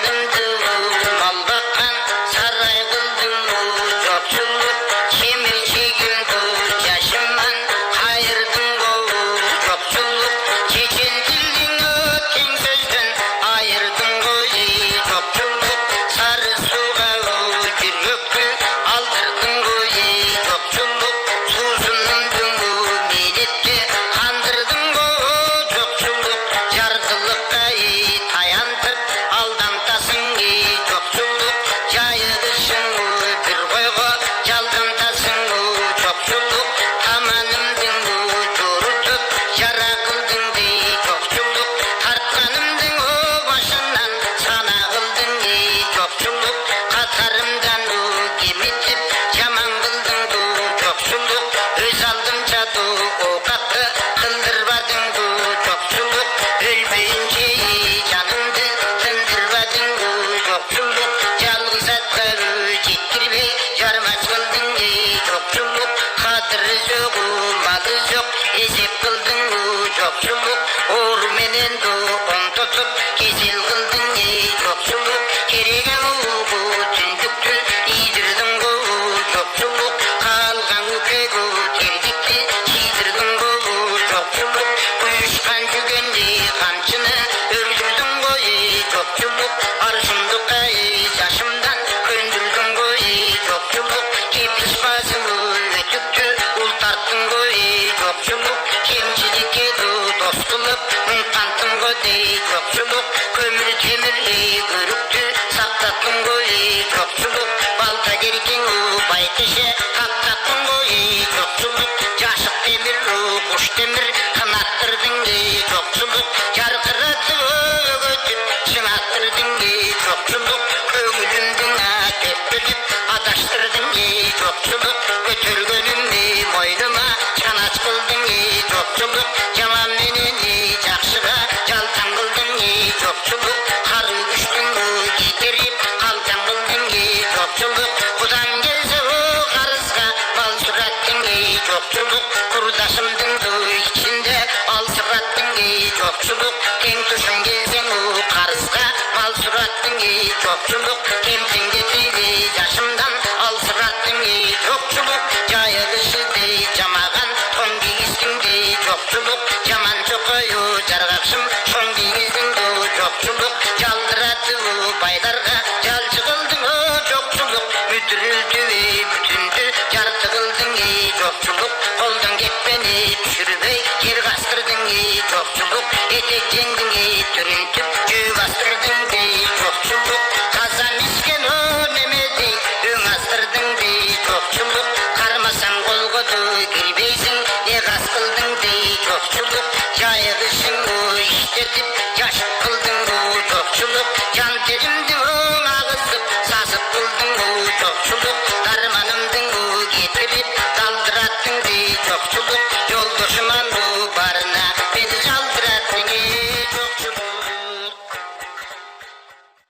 Canımdı mal bakkan saray kıldın Yoksulluk kemirçigin yaşımdan hayırdın Yoksulluk çeçen dildin ötken sözden ayırdın Yoksulluk sarı suğa yürekti aldırdın Yoksulluk suzunundun milletke kandırdın Yoksulluk jardılıkka tayantıp aldantasın Yoksulluk jayıdışın bir koyga jaldantasın Yoksulluk tamanımdın jurutup jara kıldın Yoksulluk tartkanımdın başından sana kıldın Yoksulluk katarımdan kemitip jaman kıldın Yoksulluk öz aldımca o kattı kıldırmadın Yoksulluk ölmeyince canımdı tındırmadın Yoksulluk yalnız atları jettirme jarmaç kıldın Yoksulluk kadırı yok malı yok ezep kıldın Yoksulluk uğur menen on tutup kesil kıldın Yoksulluk keregen tündüktü iyidirdin Yoksulluk kalgan öpegu terdikti çiğdirdin Yoksulluk uyuşkan jügendi kamçını öldürdün Yoksulluk arşındık yaşımdan köndürdün Yoksulluk kepiş bazımı ötüktü ul tarttın Yoksulluk kemçilikke dost kılıp unkantın Yoksulluk kömür temir görüktü saklattın Yoksulluk balta gerken bayteşe kaptattın Yoksulluk jaşık demir kuş demir kanattırdın Yoksulluk jarkıratı ötüp çınattırdın Yoksulluk köngülündün tepelip adaştırdın Yoksulluk götürgönümni moynuma çanaç kıldın Yoksulluk jaman menen jakşıga jaltan kıldın Yoksulluk karı güçtün giderip kaltan kıldın Yoksulluk kudan gelse karızga bal surattın Yoksulluk kurdaşımdın içinde al surattın Yoksulluk keng tuşun gelsen karızga mal surattın Yoksulluk kemtin getiri yaşımdan al surattın Yoksulluk jayılışı jamagan ton giystin Yoksulluk jaman çokoyu jargakşım şon giygizdin Yoksulluk jaldıratı baylarga jalçı kıldın Yoksulluk müdürüldü bütündü jartı kıldın Yoksulluk koldan gepbeni düşürübey yer bastırdın Yoksulluk etek jengdin türüntüp jö bastırdın